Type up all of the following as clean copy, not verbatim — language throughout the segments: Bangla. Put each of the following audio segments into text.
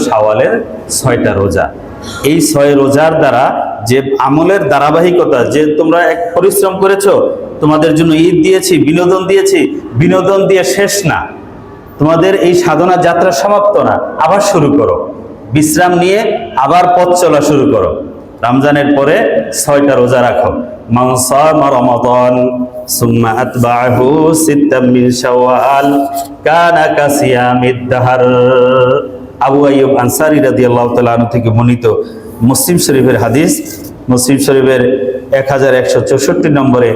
শাওয়ালের 6টা রোজা। এই 6 রোজার দ্বারা যে আমলের ধারাবাহিকতা, যে তোমরা এক পরিশ্রম করেছো, তোমাদের জন্য ঈদ দিয়েছি, বিনোদন দিয়েছি, বিনোদন দিয়ে শেষ না, তোমাদের এই সাধনা যাত্রা সমাপ্ত না, আবার শুরু করো, বিশ্রাম নিয়ে আবার পথ চলা শুরু করো। রমজানের পরে 6টা রোজা রাখো। মান সামা রমাদান সুম্মা আতবাহু সিত্তাম মিন শাওয়াল কানা কাসিয়ামিদ দাহর। আবু আইয়ুব আনসারী রাদিয়াল্লাহু তাআলা আনহু থেকে বর্ণিত মুসলিম শরীফের হাদিস। মুসলিম শরীফের 1164 নম্বরে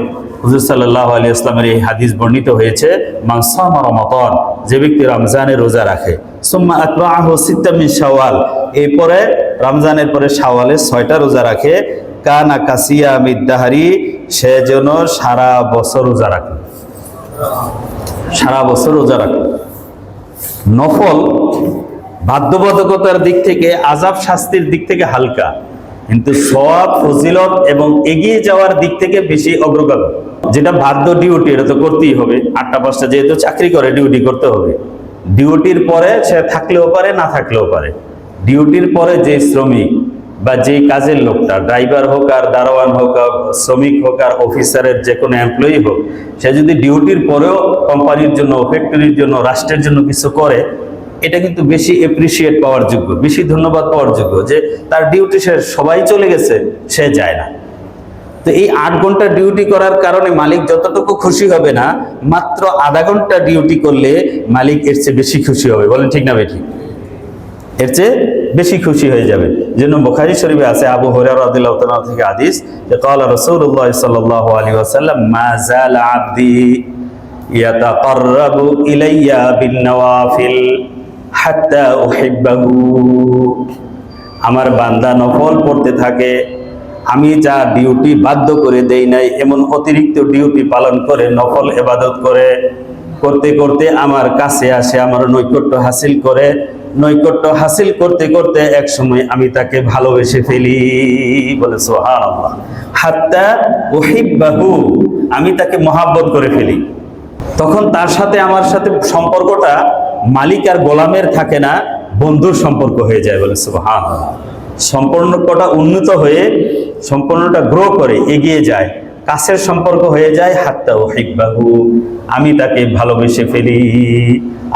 হুজুর সাল্লাল্লাহু আলাইহি ওয়াসাল্লামের এই হাদিস বর্ণিত হয়েছে, মান সামা রমাদান, যে ব্যক্তি রমজানের রোজা রাখে, সুম্মা আতবাহু সিত্তাম মিন শাওয়াল, এরপরে রমজানের পরে শাওয়ালে 6টা রোজা রাখে, কানা কাসিয়ামিদ দাহরি, সে যেন সারা বছর রোজা রাখে, সারা বছর রোজা রাখে। নফল বাধ্যবাধকতার দিক থেকে, আযাব শাস্তির দিক থেকে হালকা, কিন্তু সওয়াব ফজিলত এবং এগিয়ে যাওয়ার দিক থেকে বেশি অগ্রগামী। যেটা বাধ্য ডিউটি, এটা তো করতেই হবে, 8টা 5টা যেহেতু চাকরি করে ডিউটি করতে হবে। ডিউটির পরে সে থাকলেও পারে, না থাকলেও পারে। ডিউটির পরে যে শ্রমিক বা যে কাজের লোকটা, ড্রাইভার হোক আর দারোয়ান হোক আর শ্রমিক হোক আর অফিসারের যে কোনো এমপ্লয়ি হোক, সে যদি ডিউটির পরেও কোম্পানির জন্য, ফ্যাক্টরির জন্য, রাষ্ট্রের জন্য কিছু করে, এটা কিন্তু বেশি এপ্রিসিয়েট পাওয়ার যোগ্য, বেশি ধন্যবাদ পাওয়ার যোগ্য, যে তার ডিউটি শেষ, সবাই চলে গেছে, সে যায় না। তো এই 8 ঘন্টা ডিউটি করার কারণে মালিক যতটুকু খুশি হবে না, মাত্র আধা ঘন্টা ডিউটি করলে মালিক এর চেয়ে বেশি খুশি হবে। বলেন ঠিক না বেঠিক? এর চেয়ে বেশি খুশি হয়ে যাবে। যেন বুখারী শরীফে আছে, আবু হুরায়রা রাদিয়াল্লাহু তাআলা থেকে হাদিস, যে ক্বালা রাসূলুল্লাহ সাল্লাল্লাহু আলাইহি ওয়াসাল্লাম, মা যালা আবদি ইয়াতাকাররাবু ইলাইয়া বিন নওয়াফিল হাত্তা উহিব্বাহু। আমার বান্দা নফল পড়তে থাকে, আমি যা ডিউটি বাধ্য করে দেই নাই এমন অতিরিক্ত ডিউটি পালন করে, নফল ইবাদত করে, করতে করতে আমার কাছে আসে, আমার নৈকট্য হাসিল করে। নৈকট্য হাসিল করতে করতে এক সময় আমি তাকে ভালোবেসে ফেলি। বলে সুবহানাল্লাহ। হাত্তা উহিব্বাহু, আমি তাকে মহাব্বত করে ফেলি। তখন তার সাথে আমার সাথে সম্পর্কটা মালিক আর গোলামের থাকে না, বন্ধুর সম্পর্ক হয়ে যায়। বলে সুবহানাল্লাহ। সম্পর্কটা উন্নত হয়ে, সম্পর্কটা গ্রো করে, এগিয়ে যায়, কাছের সম্পর্ক হয়ে যায়। হাত্তা উহিব্বাহু, আমি তাকে ভালোবেসে ফেলি,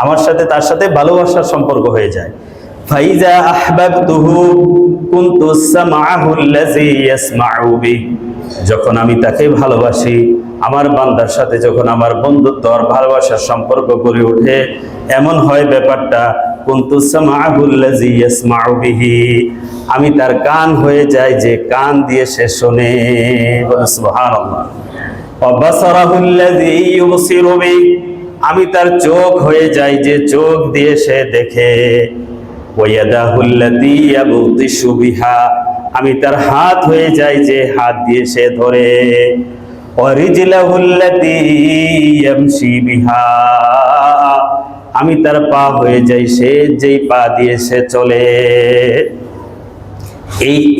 আমার সাথে তার সাথে ভালোবাসার সম্পর্ক হয়ে যায়। ফাইজা আহবাবতুহু কুনতু সামআহু আল্লাযী ইয়াসমাউ বিহি, যখন আমি তাকে ভালোবাসি, আমার বান্দার সাথে যখন আমার বন্ধুত্ব আর ভালোবাসার সম্পর্ক গড়ে ওঠে, এমন হয় ব্যাপারটা, কুনতু সামআহু আল্লাযী ইয়াসমাউ বিহি, আমি তার কান হয়ে যাই যে কান দিয়ে সে শোনে। বলে সুবহানাল্লাহ। ওয়া বাসারাহু আল্লাযী ইউবসিরু বিহি, আমি তার চোখ হয়ে যাই যে চোখ দিয়ে সে দেখে। ওয়া ইয়াদাহু আল্লাতী ইয়াবতিশু বিহা, আমি তার হাত হয়ে যাই যে হাত দিয়ে সে ধরে। ওয়া রিজলাহু আল্লাতী ইয়ামশি বিহা, আমি তার পা হয়ে যাই সে যেই পা দিয়ে সে চলে।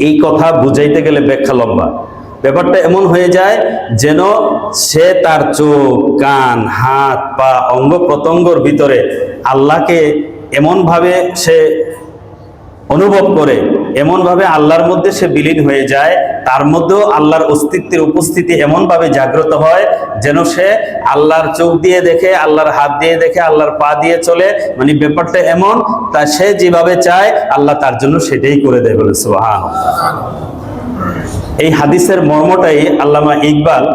এই কথা বুঝাইতে গেলে ব্যাখ্যা লম্বা। ব্যাপারটা এমন হয়ে যায় যেন সে তার চোখ, কান, হাত, পা, অঙ্গ প্রত্যঙ্গর ভিতরে আল্লাহকে এমনভাবে সে অনুভব করে, এমনভাবে আল্লাহর মধ্যে সে বিলীন হয়ে যায়, তার মধ্যেও আল্লাহর অস্তিত্বের উপস্থিতি এমনভাবে জাগ্রত হয় যেন সে আল্লাহর চোখ দিয়ে দেখে, আল্লাহর হাত দিয়ে দেখে, আল্লাহর পা দিয়ে চলে। মানে ব্যাপারটা এমন, তা সে যেভাবে চায় আল্লাহ তার জন্য সেটাই করে দেয়। বলে সুবহানাল্লাহ। এই হাদিসের মর্মটাই আল্লামা ইকবাল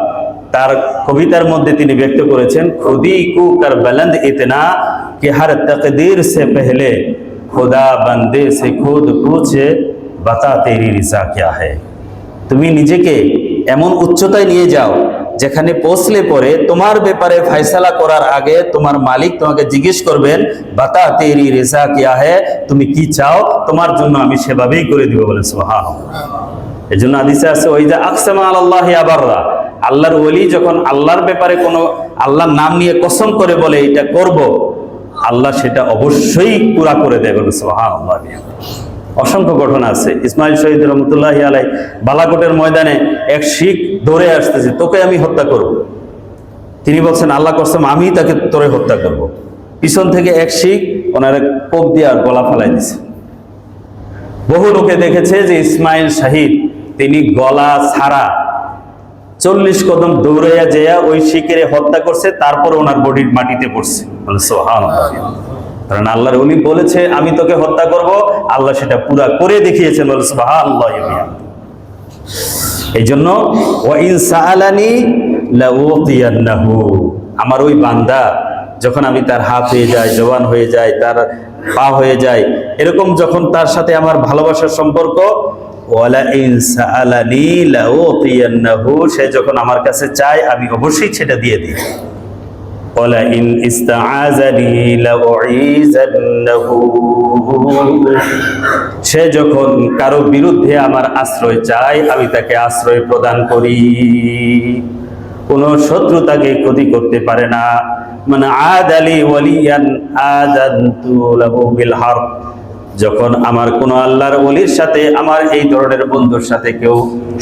তার কবিতার মধ্যে তিনি ব্যক্ত করেছেন, খুদি কু কর বুলন্দ ইতনা कि हर तकदीर से पहले खुदा बंदे से खुद पूछे बता तेरी रिजा क्या है। তুমি নিজেকে এমন উচ্চতায় নিয়ে যাও যেখানে পৌঁছলে পরে তোমার ব্যাপারে ফয়সালা করার আগে তোমার মালিক তোমাকে জিজ্ঞেস করবেন, বাতা তেরি রিজা কিয়া হে, তুমি কি চাও, তোমার জন্য আমি সেভাবেই করে দিব। বলে সুবহানাল্লাহ। এজন্য হাদিসে আছে, ওইদা আকসামা আলাল্লাহি আবাররা, আল্লাহর ওলি যখন আল্লাহর ব্যাপারে কোনো আল্লাহর নাম নিয়ে কসম করে বলে এটা করব, আল্লাহ সেটা অবশ্যই পুরা করে দেয়। বলে সুবহানাল্লাহ। অসংখ্য ঘটনা আছে। ইসমাইল শহীদ রহমতুল্লাহি আলাইহি বালাকোটের ময়দানে এক শিখ দৌড়ে আসতেছে, তোকে আমি হত্যা করব। তিনি বলছেন, আল্লাহ কসম আমি তাকে তোরে হত্যা করব। পিছন থেকে এক শিখ ওনার কোপ দিয়ে আর গলা ফালাই দিছে। বহু লোকে দেখেছে যে ইসমাইল শাহিদ তিনি গলা ছাড়া 40 কদম দৌড়াইয়া যেয়া ওই শিকারে হত্যা করছে, তারপর ওনার বডি মাটিতে পড়ছে। সুবহানাল্লাহ। কারণ আল্লাহর ওলি বলেছে আমি তোকে হত্যা করব, আল্লাহ সেটা পুরা করে দেখিয়েছেন। বলে সুবহানাল্লাহ। এই জন্য ওয়া ইন সাআলানি লাউতিয়ান্নাহু, আমার ওই বান্দা যখন আমি তার হাত হয়ে যায়, জবান হয়ে যায়, তার পা হয়ে যায়, এরকম যখন তার সাথে আমার ভালোবাসার সম্পর্ক, ওয়ালা ইন সাআলানি লাউতিয়ান্নাহু, সে যখন আমার কাছে চায় আমি অবশ্যই সেটা দিয়ে দিই। ওয়ালা ইন ইস্তাআযানি লাউঈযান্নাহু, সে যখন কারো বিরুদ্ধে আমার আশ্রয় চায় আমি তাকে আশ্রয় প্রদান করি। কোন শত্রু তাকে ক্ষতি করতে পারে না। মানে আদালি ওয়ালিয়ান আযানতু লাহু বিল হারব, যখন আমার কোন আল্লাহর ওলির সাথে আমার এই ধরনের বন্ধুর সাথে কেউ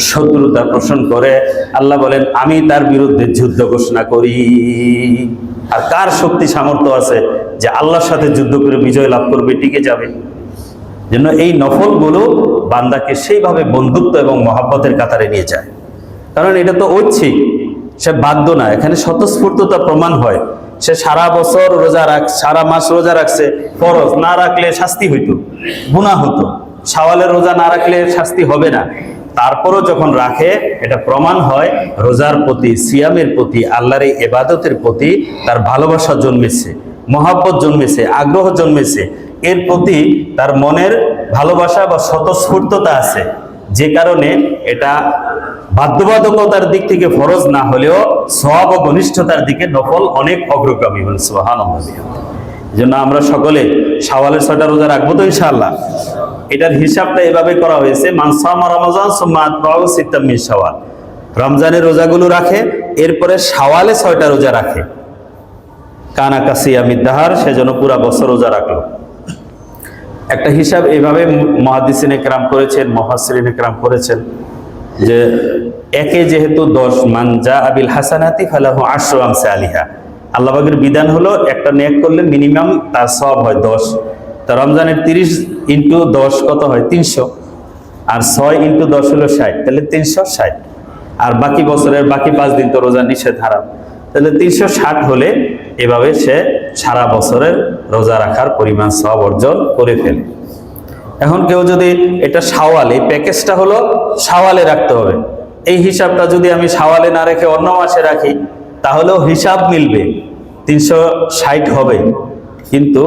শত্রুতা পোষণ করে, আল্লাহ বলেন আমি তার বিরুদ্ধে যুদ্ধ ঘোষণা করি। আর কার শক্তি সামর্থ্য আছে যে আল্লাহর সাথে যুদ্ধ করে বিজয় লাভ করবে, টিকে যাবে? জন্য এই নফলগুলো বান্দাকে সেইভাবে বন্ধুত্ব এবং মহাব্বতের কাতারে নিয়ে যায়। কারণ এটা তো ঐচ্ছিক, সে বাধ্য না। এখানে স্বতঃস্ফূর্ততা প্রমাণ হয়। সে সারা বছর রোজা সারা মাস রোজা রাখছে, ফরজ না রাখলে শাস্তি হইতো, গুনাহ হতো। শাওয়ালের রোজা না রাখলে শাস্তি হবে না, তারপরও যখন রাখে এটা প্রমাণ হয় রোজার প্রতি, সিয়ামের প্রতি, আল্লাহর এই ইবাদতের প্রতি তার ভালোবাসা জন্মেছে, মহাব্বত জন্মেছে, আগ্রহ জন্মেছে। এর প্রতি তার মনের ভালোবাসা বা স্বতঃস্ফূর্ততা আছে, যে কারণে এটা বাধ্যবাধকতার দিক থেকে ফরজ না হলেও সওয়াব ও ঘনিষ্ঠতার দিকে নফল অনেক অগ্রগামী। বলেন সুবহানাল্লাহ। এজন্য আমরা সকলে শাওয়ালের 6টা রোজা রাখবো তো ইনশাআল্লাহ। এটার হিসাবটা এভাবে করা হয়েছে, মান সামা রমজান সুম্মা আতবাউ সিত্তাম মিন শাওয়াল, রমজানের রোজাগুলো রাখে, এরপরে শাওয়ালে 6টা রোজা রাখে। কানা কাসিয়ামিদ দাহার, সেজন্য পুরা বছর রোজা রাখলো। একটা হিসাব এভাবে মুহাদ্দিসিনে কেরাম করেছেন, মুফাসসিরিনে কেরাম করেছেন যে একে যেহেতু 10, মান জা আবিল হাসানাতি ফালাহু আশরু আমসালিহা, আল্লাহ পাকের বিধান হলো একটা নেক করলে মিনিমাম তার সওয়াব হয় 10। তো রমজানের 30 × 10 কত হয়? 300। আর 6 × 10 হলো 60, তাহলে 360। আর বাকি বছরের বাকি 5 দিন তো রোজা নিষেধ হারাম, তাহলে 360 হলে এভাবে সে সারা বছরের রোজা রাখার পরিমাণ সওয়াব অর্জন করে ফেলে। এখন কেউ যদি এটা শাওয়াল, এই প্যাকেজটা হলো শাওয়ালে রাখতে হবে, এই হিসাবটা যদি আমি শাওয়ালে না রেখে অন্য মাসে রাখি তাহলেও হিসাব মিলবে, 360 হবে। কিন্তু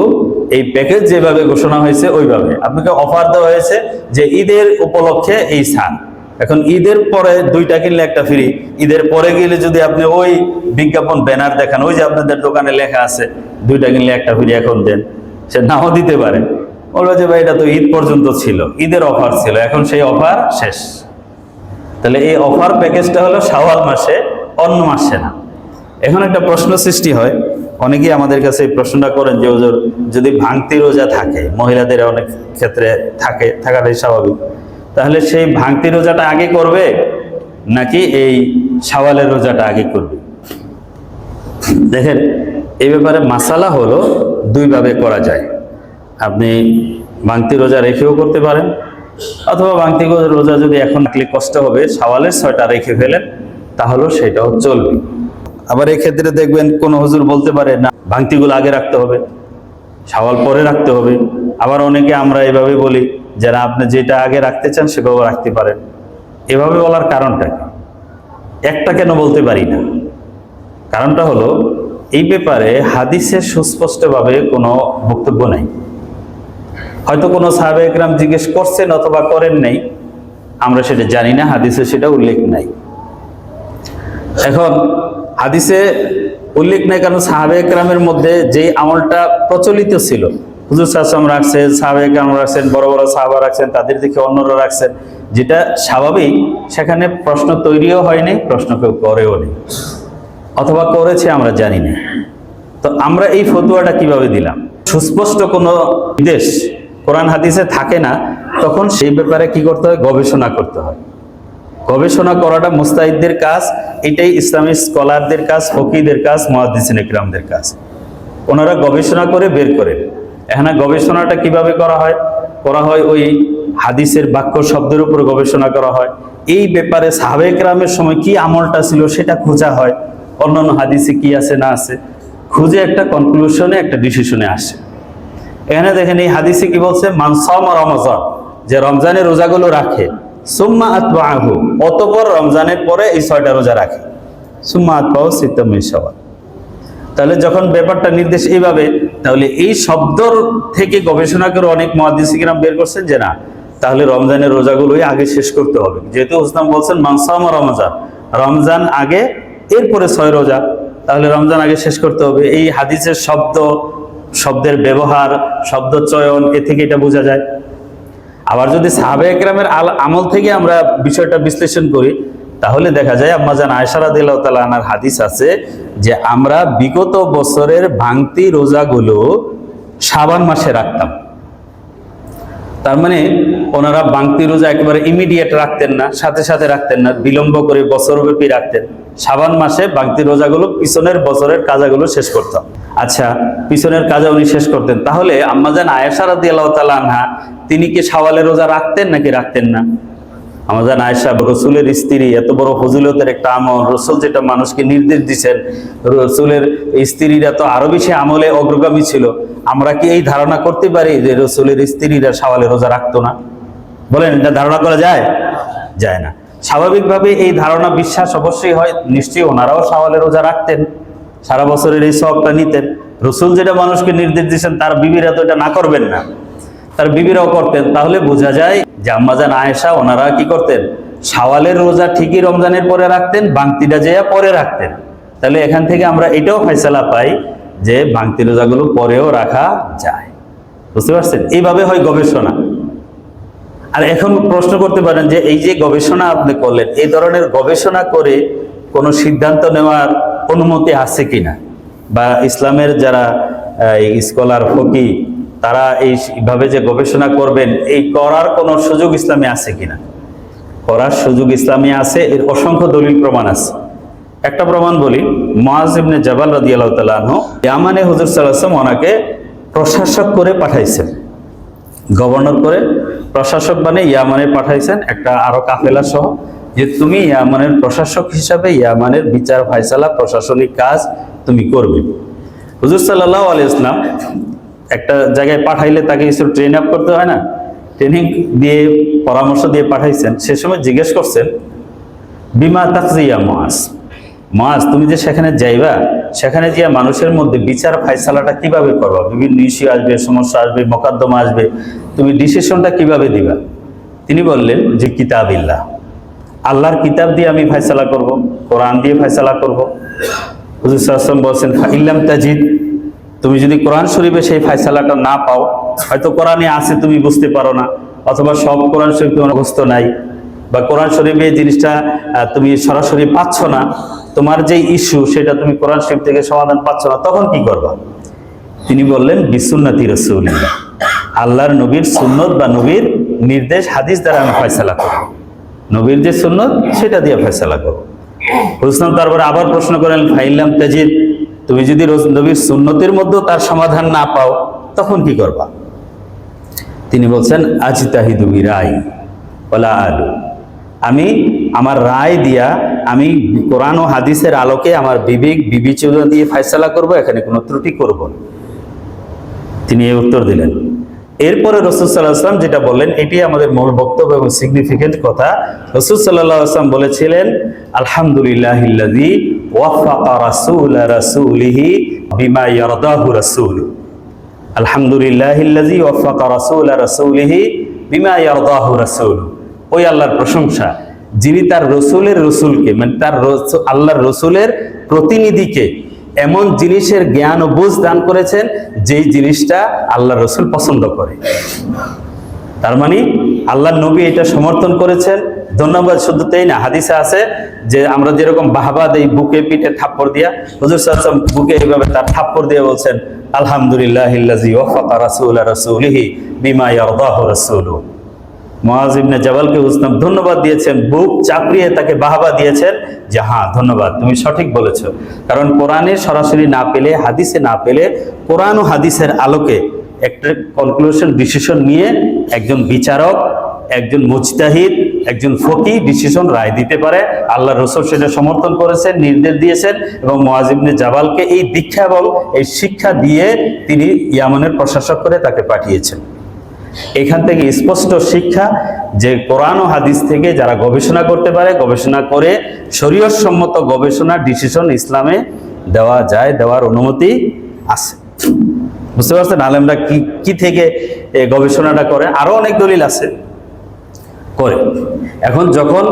এই প্যাকেজ যেভাবে ঘোষণা হয়েছে ওইভাবে আপনাকে অফার দেওয়া হয়েছে যে ঈদের উপলক্ষে এই ছাড়। এখন ঈদের পরে 2টা কিনলে একটা ফ্রি, ঈদের পরে গেলে যদি আপনি ওই বিজ্ঞাপন ব্যানার দেখান, ওই যে আপনাদের দোকানে লেখা আছে 2টা কিনলে একটা ফ্রি, এখন দেন, সে নাও দিতে পারে। বললো যে ভাই এটা তো ঈদ পর্যন্ত ছিল, ঈদের অফার ছিল, এখন সেই অফার শেষ। তাহলে এই অফার প্যাকেজটা হলো শাওয়াল মাসে, অন্য মাসে না। এখন একটা প্রশ্ন সৃষ্টি হয়, অনেকেই আমাদের কাছে এই প্রশ্নটা করেন যে হুজুর যদি ভাঙতি রোজা থাকে, মহিলাদের অনেক ক্ষেত্রে থাকাটাই স্বাভাবিক, তাহলে সেই ভাঙতি রোজাটা আগে করবে নাকি এই শাওয়ালের রোজাটা আগে করবে? দেখেন এই ব্যাপারে মাসালা হলো 2 ভাবে করা যায়। আপনি ভাঙতি রোজা রেখেও করতে পারেন, অথবা ভাঙতি রোজা যদি এখন রাখলে কষ্ট হবে, শাওয়ালের 6টা রেখে ফেলেন, তাহলেও সেটাও চলবে। আবার এই ক্ষেত্রে দেখবেন কোন হুজুর বলতে পারে না ভাঙতিগুলো আগে রাখতে হবে, শাওয়াল পরে রাখতে হবে। আবার অনেকে আমরা এভাবে বলি যারা আপনি যেটা আগে রাখতে চান সেটাও রাখতে পারেন। এভাবে বলার কারণটা কি? একটা কেন বলতে পারি না, কারণটা হলো এই ব্যাপারে হাদিসে সুস্পষ্টভাবে কোনো বক্তব্য নাই। হয়তো কোনো সাহাবা একরাম জিজ্ঞেস করছেন অথবা করেন নাই, আমরা সেটা জানি না, হাদিসে সেটা উল্লেখ নাই। এখন হাদিসে উল্লেখ নাই কারণ সাহাবা একরামের মধ্যে যে আমলটা প্রচলিত ছিল, হুজুর সাল্লাল্লাহু আলাইহি রাখছেন, সাহাবা একরাম রাখছেন, বড় বড় সাহাবা রাখছেন, তাদের দেখে অন্যরা রাখছেন, যেটা স্বাভাবিক, সেখানে প্রশ্ন তৈরিও হয়নি, প্রশ্ন কেউ করেও নেই, অথবা করেছে আমরা জানি না। তো আমরা এই ফতোয়াটা কিভাবে দিলাম? সুস্পষ্ট কোনো নির্দেশ কোরআন হাদিসে থাকে না, তখন সেই ব্যাপারে কি করতে হয়? গবেষণা করতে হয়। গবেষণা করাটা মুস্তাহিদদের কাজ, এটাই ইসলামিক স্কলারদের কাজ, ফকিহদের কাজ, মুহাদ্দিসিন ইকরামদের কাজ। ওনারা গবেষণা করে বের করেন। এখানে গবেষণাটা কিভাবে করা হয়? ওই হাদিসের বাক্য শব্দের উপর গবেষণা করা হয়, এই ব্যাপারে সাহাবে কেরামের সময় কি আমলটা ছিল সেটা খোঁজা হয়, অন্যান্য হাদিসে কি আছে না আছে খুঁজে একটা কনক্লুশনে, একটা ডিসিশনে আসে। এখানে দেখেন এই হাদিসে কি বলছে, মান সামা রমজান, যে রমজানের রোজাগুলো রাখে, সুম্মা আতবাহু, অতঃপর রমজানের পরে এই 6টা রোজা রাখে, সুম্মা আতবাহু সিত্তাম মিন শাওয়াল। তাহলে যখন ব্যাপারটা নির্দেশ এইভাবে, তাহলে এই শব্দর থেকে গবেষণা করে অনেক মুহাদ্দিস কিরাম বের করছেন যে না, তাহলে রমজানের রোজাগুলোই আগে শেষ করতে হবে। যেহেতু উসলাম বলছেন মান সামা রমজান, রমজান আগে এরপরে 6 রোজা, তাহলে রমজান আগে শেষ করতে হবে। এই হাদিসের শব্দের ব্যবহার, শব্দ চয়ন, এ থেকে এটা বোঝা যায়। আবার যদি সাহাবে একরামের আমল থেকে আমরা বিষয়টা বিশ্লেষণ করি, তাহলে দেখা যায় আম্মা জান আয়েশা রাদিয়াল্লাহু তাআলা আনহার হাদিস আছে যে আমরা বিগত বছরের ভাঙতি রোজাগুলো শাবান মাসে রাখতাম। তার মানে ওনারা ভাঙতি রোজা একেবারে ইমিডিয়েট রাখতেন না, সাথে সাথে রাখতেন না, বিলম্ব করে বছরব্যাপী রাখতেন। শাবান মাসে ভাঙতি রোজাগুলো পিছনের বছরের কাজাগুলো শেষ করতাম। আচ্ছা, পিছনের কাজা উনি শেষ করতেন, তাহলে আম্মা জান আয়েশা রাদিয়াল্লাহু তাআলা আনহা তিনি কি শাওয়ালের রোজা রাখতেন নাকি রাখতেন না? আম্মা জান আয়েশা রসুলের স্ত্রী, এত বড় ফজিলতের একটা আমল, রসুল যেটা মানুষকে নির্দেশ দিচ্ছেন, রসুলের স্ত্রীরা তো আরো বেশি আমলে অগ্রগামী ছিল। আমরা কি এই ধারণা করতে পারি যে রসুলের স্ত্রীরা শাওয়ালের রোজা রাখতো না? বলেন, এটা ধারণা করা যায়? যায় না। স্বাভাবিকভাবে এই ধারণা বিশ্বাস অবশ্যই হয়, নিশ্চয়ই ওনারাও শাওয়ালের রোজা রাখতেন, সারা বছরের এই সওয়াবটা নিতেন। রসুল যেটা মানুষকে নির্দেশ দিচ্ছেন, তার বিবিরা তো এটা না করবেন না, তার বিবিরাও করতেন। তাহলে বোঝা যায় যে আম্মা জান আয়েশা ওনারা কি করতেন, শাওয়ালের রোজা ঠিকই রমজানের পরে রাখতেন, ভাঙতিটা যেয়া পরে রাখতেন। তাহলে এখান থেকে আমরা এটাও ফয়সালা পাই যে ভাঙতি রোজাগুলো পরেও রাখা যায়। বুঝতে পারছেন? এইভাবে হয় গবেষণা। আর এখন প্রশ্ন করতে পারেন যে এই যে গবেষণা আপনি করলেন, এই ধরনের গবেষণা করে কোনো সিদ্ধান্ত নেওয়ার অনুমতি আছে কিনা, বা ইসলামের যারা স্কলার ফকি তারা এইভাবে যে গবেষণা করবেন, এই করার কোনো সুযোগ ইসলামে আছে কিনা? করার সুযোগ ইসলামে আছে, এর অসংখ্য দলিল প্রমাণ আছে। একটা প্রমাণ বলি, মুআজ ইবনে জাবাল রাদিয়াল্লাহু তাআলা আনহু ইয়ামানে হুজুর সাল্লাল্লাহু আলাইহি ওয়াসাল্লাম ওনাকে প্রশাসক করে পাঠাইছেন, গভর্নর করে প্রশাসক বানিয়ে ইয়ামানে পাঠাইছেন, একটা আরো কাফেলা সহ, যে তুমি ইয়ামানের প্রশাসক হিসাবে ইয়ামানের বিচার ফায়সালা প্রশাসনিক কাজ তুমি করবে। হুজুর সাল্লাল্লাহু আলাইহি ওয়াসাল্লাম একটা জায়গায় পাঠাইলে তাকে কিছু ট্রেন আপ করতে হয় না, ট্রেনিং দিয়ে পরামর্শ দিয়ে পাঠাইছেন। সে সময় জিজ্ঞেস করছেন, বিমা তাকজিয়া মুআজ, মুআজ তুমি যে সেখানে যাইবা, সেখানে গিয়ে মানুষের মধ্যে বিচার ফায়সালাটা কিভাবে করবা? বিভিন্ন ইস্যু আসবে, সমস্যা আসবে, মোকদ্দমা আসবে, তুমি ডিসিশনটা কিভাবে দিবা? তিনি বললেন যে কিতাবিল্লাহ, আল্লাহর কিতাব দিয়ে আমি ফায়সালা করব, কোরআন দিয়ে ফায়সালা করব। হুজুর সাল্লাল্লাহু আলাইহি ওয়াসাল্লাম বলছেন, ফাইল্লাম তাজিদ, তুমি যদি কোরআন শরীফে সেই ফায়সালাটা না পাও, হয়তো কোরআনে আছে তুমি বুঝতে পারো না, অথবা সব কোরআন শরীফ তোমার মুখস্থ নাই, বা কোরআন শরীফে এই জিনিসটা তুমি সরাসরি পাচ্ছ না, তোমার যে ইস্যু সেটা তুমি কোরআন শরীফ থেকে সমাধান পাচ্ছ না, তখন কি করবা? তিনি বললেন, বিসুন্নতি রাসূলিল্লাহ, আল্লাহর নবীর সুন্নত বা নবীর নির্দেশ হাদিস দ্বারা আমি ফয়সালা করব, নবীর যে সুন্নত সেটা দিয়ে ফয়সালা করব। হুসনাম তারপরে আবার প্রশ্ন করেন, ফাইল্লাম তাজিদ, তুমি যদি নবীর সুন্নতের মধ্যে তার সমাধান না পাও, তখন কি করবা? তিনি বলছেন, আজতাহিদু বিরাই ওয়ালা আলু, আমি আমার রায় দিয়া, আমি কোরআন ও হাদিসের আলোকে আমার বিবেক বিবেচনা দিয়ে ফয়সালা করব, এখানে কোনো ত্রুটি করব না। তিনি এই উত্তর দিলেন। এরপরে রাসূল সাল্লাল্লাহু আলাইহি ওয়াসাল্লাম যেটা বললেন, এটি আমাদের মূল বক্তব্য এবং সিগনিফিকেন্ট কথা। রাসূল সাল্লাল্লাহু আলাইহি ওয়াসাল্লাম বলেছিলেন, আলহামদুলিল্লাহিল্লাযী ওয়াফাকা রাসূলিহি বিমা ইয়ারদাহু রাসূল, আলহামদুলিল্লাহিল্লাযী ওয়াফাকা রাসূলিহি বিমা ইয়ারদাহু রাসূল। ওই আল্লাহর প্রশংসা যিনি তার রসুলকে, মানে তার আল্লাহর রসুলের প্রতিনিধিকে এমন জিনিসের জ্ঞান ও বুঝ দান করেছেন যেই জিনিসটা আল্লাহর রসুল পছন্দ করে। তার মানে আল্লাহর নবী এটা সমর্থন করেছেন। ধন্যবাদ শুধু তাই না, হাদিসে আছে যে আমরা যেরকম বাহবা দেই বুকে পিঠে থাপ্পড় দিয়া, হুজুর সাল্লাল্লাহু আলাইহি ওয়াসাল্লাম বুকে এইভাবে তার থাপ্পড় দিয়ে বলছেন, আলহামদুলিল্লাহিল্লাযী ওয়াফাকা রাসূলিহি বিমা ইয়ারদাহু রাসূলুহু। মুআজ ইবনে জাবালকে হুসনাম ধন্যবাদ দিয়েছেন, বুক চাপড়িয়ে তাকে বাহবা দিয়েছেন যে হ্যাঁ ধন্যবাদ, তুমি সঠিক বলেছো। কারণ কোরআনে সরাসরি না পেলে, হাদিসে না পেলে, কোরআন ও হাদিসের আলোকে একটা কনক্লুশন ডিসিশন নিয়ে একজন বিচারক একজন মুজতাহিদ, একজন ফকি ডিসিশন রায় দিতে পারে। আল্লাহ রসুল সেটা সমর্থন করেছেন, নির্দেশ দিয়েছেন এবং মুআয ইবনে জাবালকে এই দীক্ষা এবং এই শিক্ষা দিয়ে তিনি ইয়ামানের প্রশাসক করে তাকে পাঠিয়েছেন। এখান থেকে স্পষ্ট শিক্ষা যে কোরআন ও হাদিস থেকে যারা গবেষণা করতে পারে, গবেষণা করে শরীয়ত সম্মত গবেষণা ডিসিশন ইসলামে দেওয়া যায়, দেওয়ার অনুমতি আছে। বুঝতে পারছেন আলেমরা কি থেকে গবেষণাটা করে? আরো অনেক দলিল আছে করে। এখন যখন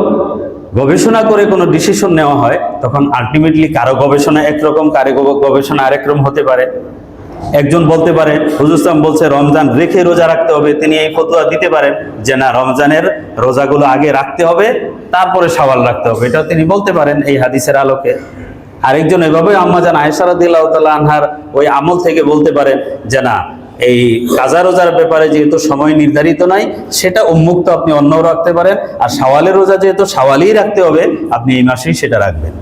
গবেষণা করে কোনো ডিসিশন নেওয়া হয় তখন আলটিমেটলি কারো গবেষণা একরকম, কারো গবেষণা আরেক রকম হতে পারে। একজন বলতে পারে হুজুর সাহেব বলছে রমজান রেখে রোজা রাখতে হবে, তিনি এই ফতোয়া দিতে পারেন যে না রমজানের রোজাগুলো আগে রাখতে হবে তারপরে শাওয়াল রাখতে হবে, এটা তিনি বলতে পারেন এই হাদিসের আলোকে। আরেকজন এভাবে আম্মাজান আয়েশা রাদিয়াল্লাহু তাআলা আনহার ওই আমল থেকে বলতে পারেন যে না এই কাজা রোজার ব্যাপারে যেহেতু সময় নির্ধারিত নাই সেটা উন্মুক্ত, আপনি অন্যও রাখতে পারেন, আর শাওয়ালের রোজা যেহেতু শাওয়ালেই রাখতে হবে আপনি এই মাসেই সেটা রাখবেন।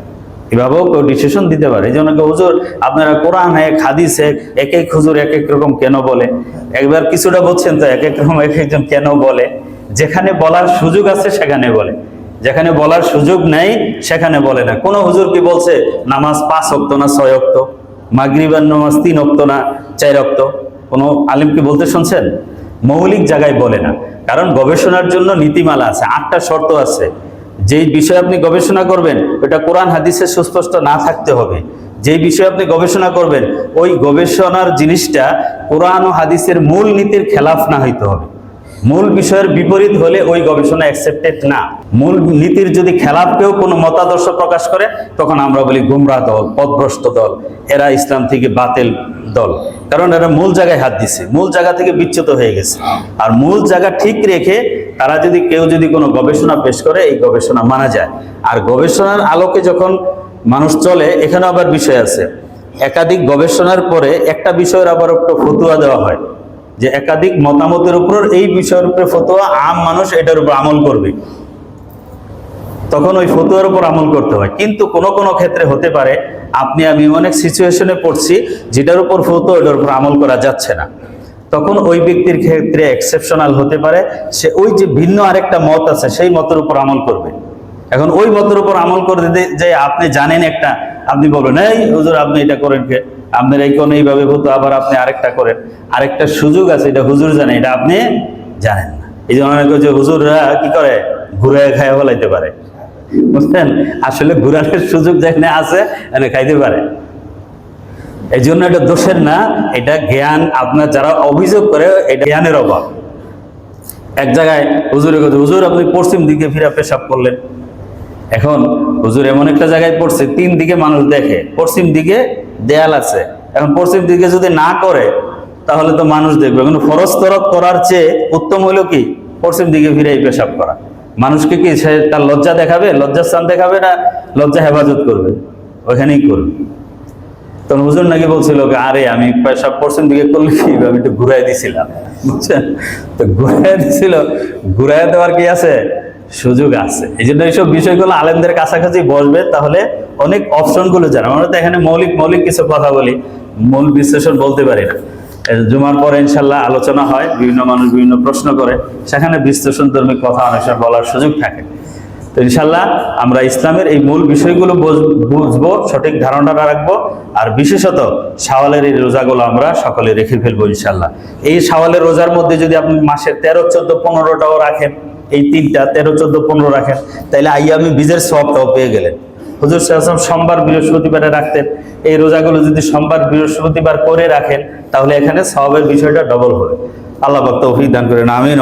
এভাবেও কেউ ডিসিশন দিতে পারে। এই জন্য হুজুর আপনারা কোরআন এক হাদিস এক এক হুজুর এক এক রকম কেন বলে, একবার কিছুটা বলছেন তো এক এক রকম এক একজন কেন বলে। যেখানে বলার সুযোগ আছে সেখানে বলে, যেখানে বলার সুযোগ নেই সেখানে বলে না। কোন হুজুর কি বলছে নামাজ 5 ওয়াক্ত না 6 ওয়াক্ত, মাগরিবের নামাজ 3 ওয়াক্ত না 4 ওয়াক্ত? কোন আলেম কি বলতে শুনছেন? মৌলিক জায়গায় বলে না, কারণ গবেষণার জন্য নীতিমালা আছে, 8টা শর্ত আছে। যেই বিষয়ে আপনি গবেষণা করবেন ওটা কোরআন হাদিসে সুস্পষ্ট না থাকতে হবে। যেই বিষয়ে আপনি গবেষণা করবেন ওই গবেষণার জিনিসটা কোরআন ও হাদিসের মূল নীতির খেলাফ না হইতে হবে। মূল বিষয়ের বিপরীত হলে ওই গবেষণা অ্যাকসেপ্টেড না। মূল নীতির যদি খেলাফ কেউ কোনো মতাদর্শ প্রকাশ করে তখন আমরা বলি গুমরাহ দল, পথভ্রষ্ট দল, এরা ইসলাম থেকে বাতিল দল, কারণ এরা মূল জায়গায় হাত দিছে, মূল জায়গা থেকে বিচ্যুত হয়ে গেছে। আর মূল জায়গা ঠিক রেখে তারা যদি কেউ কোনো গবেষণা পেশ করে এই গবেষণা মানা যায়। আর গবেষণার আলোকে যখন মানুষ চলে এখানে আবার বিষয় আছে, একাধিক গবেষণার পরে একটা বিষয়ের আবার একটা ফতোয়া দেওয়া হয় যে একাধিক মতামতের উপর এই বিষয়ের উপরে ফতোয়া, আম মানুষ এটার উপর আমল করবে, তখন ওই ফতোয়ার উপর আমল করতে হয়। কিন্তু কোনো ক্ষেত্রে হতে পারে আপনি আমি অনেক সিচুয়েশনে পড়ছি যেটার উপর ফতোয়া ওটার উপর আমল করা যাচ্ছে না, তখন ওই ব্যক্তির ক্ষেত্রে এক্সেপশনাল হতে পারে, সে ওই যে ভিন্ন আরেকটা মত আছে সেই মতের উপর আমল করবে। এখন ওই মতের উপর আমল করতে যে আপনি জানেন একটা, আপনি বলবেন এই হুজুর আপনি এটা করেন কে, আপনার এই কোন এইভাবে হতো, আবার আপনি আরেকটা করেন, আরেকটা সুযোগ আছে এটা হুজুর জানে, এটা আপনি জানেন না। এই জন্য অনেক যে হুজুররা কি করে ঘুরে খায় ফেলাইতে পারে, বুঝলেন? আসলে ঘুরানোর সুযোগ যেখানে আছে এখানে খাইতে পারে। এই জন্য এটা দোষের না, এটা জ্ঞান। আপনার যারা অভিযোগ করে এটা জ্ঞানের অভাব। এক জায়গায় হুজুরের কথা, হুজুর আপনি পশ্চিম দিকে ফিরে পেশাব করলেন। এখন হুজুর এমন একটা জায়গায় পড়ছে 3 দিকে মানুষ দেখে, পশ্চিম দিকে দেয়াল আছে, এখন পশ্চিম দিকে যদি না করে তাহলে তো মানুষ দেখবে। কিন্তু ফরজ তরক করার চেয়ে উত্তম হলো কি পশ্চিম দিকে ফিরে পেশাব করা। মানুষকে কি সে তার লজ্জা দেখাবে, লজ্জাস্থান দেখাবে না লজ্জা হেফাজত করবে? ওইখানেই করবে। তখন হুজুর নাকি বলছিল আরে আমি পেশাব পশ্চিম দিকে করলে কি আমি একটু ঘুরাই দিছিলাম, বুঝছেন? তো ঘুরাই দিছিল, ঘুরাই দেওয়ার কি আছে সুযোগ আছে। এই জন্য এইসব বিষয়গুলো আলেমদের কাছাকাছি বসবে, তাহলে অনেক অপশনগুলো জানা। আমরা তো এখানে মৌলিক কিছু কথা বলি, মূল বিশ্লেষণ বলতে পারি না। জুমার পরে ইনশাল্লাহ আলোচনা হয়, বিভিন্ন মানুষ বিভিন্ন প্রশ্ন করে, সেখানে বিশ্লেষণধর্মী কথা অনেক সময় বলার সুযোগ থাকে। তো ইনশাল্লাহ আমরা ইসলামের এই মূল বিষয়গুলো বুঝবো, সঠিক ধারণাটা রাখবো, আর বিশেষত শাওয়ালের এই রোজাগুলো আমরা সকলে রেখে ফেলবো ইনশাল্লাহ। এই শাওয়ালের রোজার মধ্যে যদি আপনি মাসের 13, 14, 15টাও রাখেন, এই 3টা 13, 14, 15 রাখেন, তাহলে আইয়ামে বীজের সওয়াবটাও পেয়ে গেলেন। হুজুর সাল্লাল্লাহু আলাইহি ওয়াসাল্লাম সোমবার বৃহস্পতিবারে রাখতেন, এই রোজাগুলো যদি সোমবার বৃহস্পতিবার করে রাখেন তাহলে এখানে সওয়াবের বিষয়টা ডবল হবে। আল্লাহ পাক তৌফিক দান করেন, আমিন।